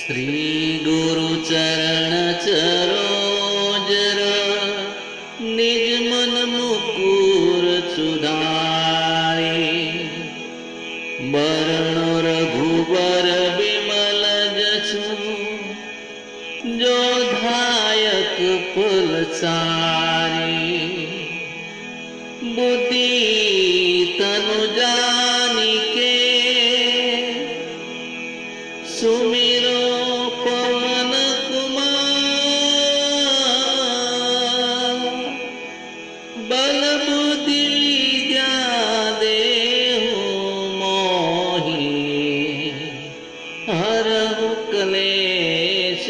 श्री गुरु चरण सरोज निज मन मुकुर सुधारे। बरण रघुबर विमल जसु जो धायक फल सारे। बुद्धि तनु जानिके सुमिरो पवन कुमार। बल बुद्धि विद्या देहु मोहि हरहु क्लेश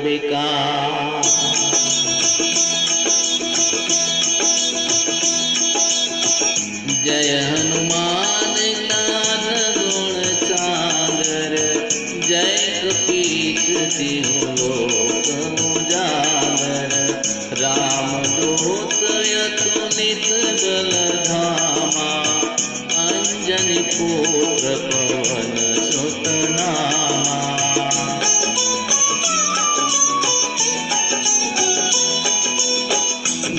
विकार। जय हनुमान ज्ञान गुण सागर। जय कपीस तिहु लोक उजागर। राम दूत अतुलित बल धामा। अंजनी पुत्र पवन सुत नामा।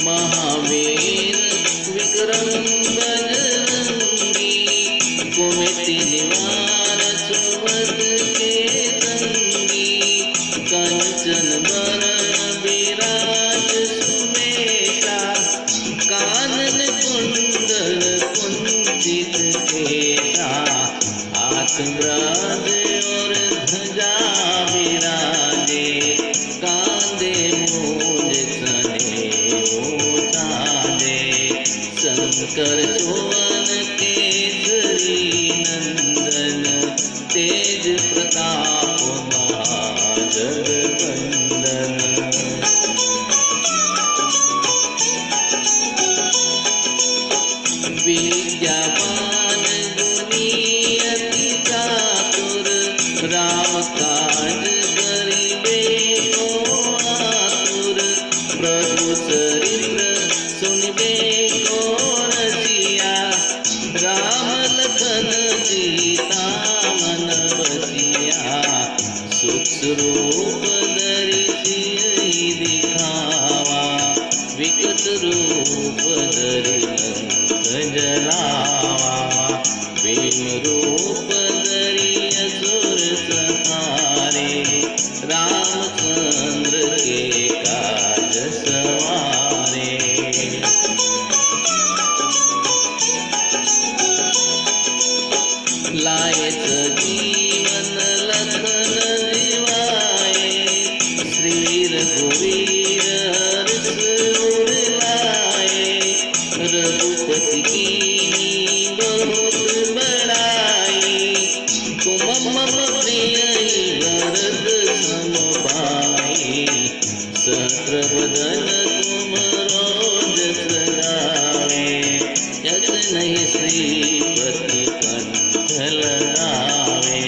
महावीर विक्रम बजरंगी। कुमति निवार सुमति के संगी। कंचन बरन विराज सुमेषा। कानन कुंडल कुंचित केसा। हाथ ब्राज और ध्वजा विराजे। कांधे मूंज तने उठाजे। शंकर सुवन केसरी नंदन। तेज प्रताप महाजगवंदन। विद्यावान गुणी अति चातुर। राम काज करिबे को आतुर। प्रभु चरित्र सुनिबे को रसिया। राम लखन सीता मन बसिया। सूक्ष्म रूप धरि सियहि दिखावा। विकट रूप धरि लंक जलावा। भीम रूप धरि असुर संहारे। रामचंद्र के काज सवारे। लाए सजीवन लखन जिवाए। श्री रघुवीर हर्ष उर लाए। रघुपति कीन्ही बहुत बड़ाई। तुम मम प्रिय भरत सम भाई। सहस्रवदन तुम जस गावे। यस नहीं श्रीपति कंठ लगावे।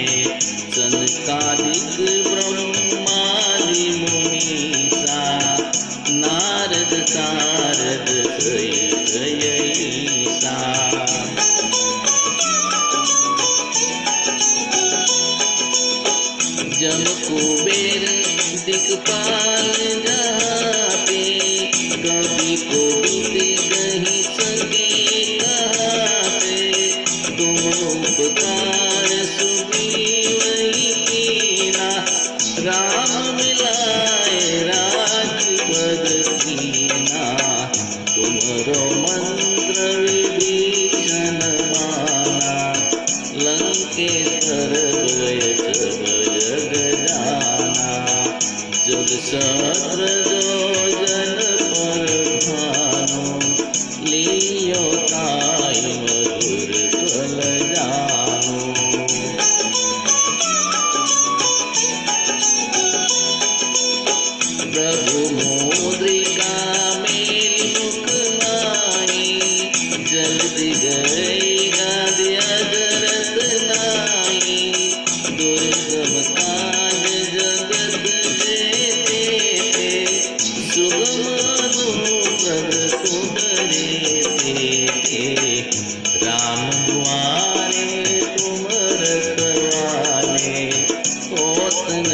सनकादिक ब्रह्मादि मुनीसा। नारद सारद सहित ईसा। जम कुबेर दिक्पाल जाते। कवि कोविद कहि सके कहते। तुम उपकार सुग्रीवहि कीन्हा। राम मिलाए राजपद दीन्हा। तुमरो मंत्र विभीषण माना। लंकेश्वर भय सब जग जाना। जग सहस्र जो जन पर भानु। लियो ताहि मधुर फल जानु। प्रभु मुद्रिका मेलि मुख माहि। जल्दि गई गाद्य दरत नाही। दुर्गम काज जगत जेते। सुगम अनुपद तुम्हरे तेते। राम द्वारे तुम रखवाले। होतन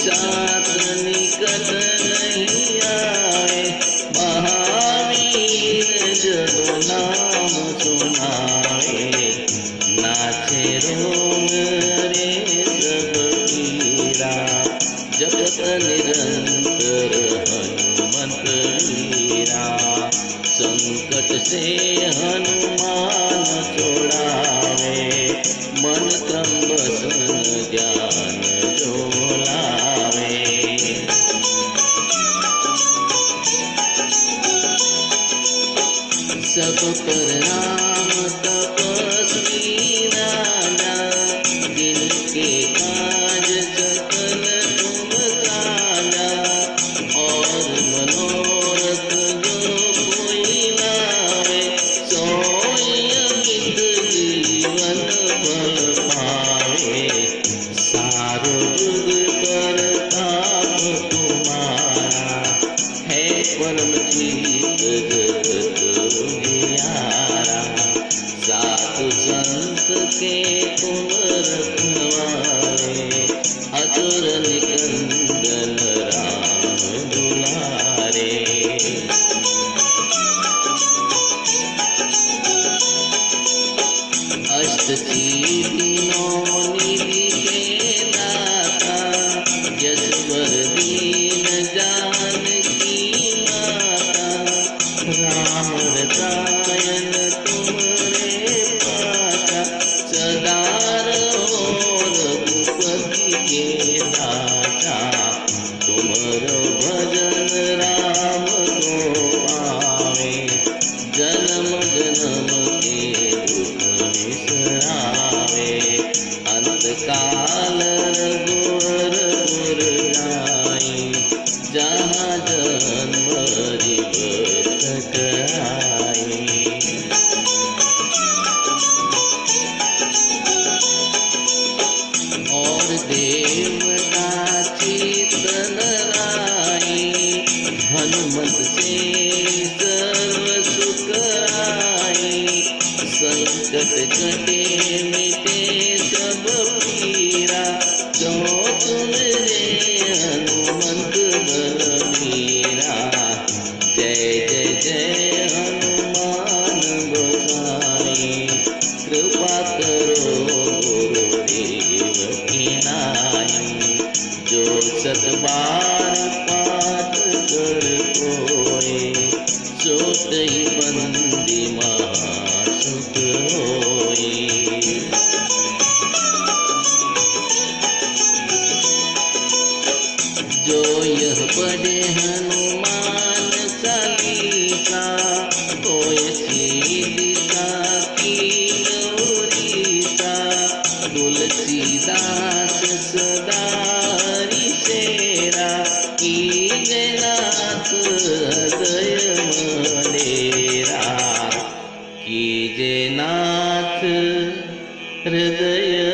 साथ निकट नहीं आए। महावीर जब नाम सुनाए, नाचे रोम रे सब पीरा। जपत निरंतर हनुमत वीरा, संकट से हनुमान छुड़ावे। मन क्रम बसन ज्ञान जो लावे। सब पर राम तपस्वी राजा, जिनके काज सकल तुम साजा। और मनोरथ जो कोई लावे, सोई अमित जीवन फल पावे। सारो युग परताप तुम्हारा, है परम चित जगत उजियारा। साधु संत के तुम रखवारे, असुर निकंदन राम दुलारे। अष्ट सिद्धियों निधि के दाता, यशवर दीन जानकी माता। राम रसायन तुमरे पाता, सदा रहो रघुपति के दाता। तुमरो भजन राम को पावे, जन्म जन्म के दुख बिसरावे। अंत काल रघुवर जाई, जहाँ जन्म हरि आई। और देवता चेतन राई, हनुमत से सर्व सुख आई। संकट कटे मिटे सब पीरा, जो तुम रे हनुमंत बलबीरा। जय जय जय हनुमान गोसाई, कृपा करो गुरुदेव की नाई। जो सत बार पाठ कर कोई, सोत ही बंदी महासुख होई। जो यह पढ़े हनुमान चालीसा, होय सीता की गौरीसा। तुलसीदास सदा हरि सेरा, कीजे नाथ हृदय मडेरा। कीजे नाथ हृदय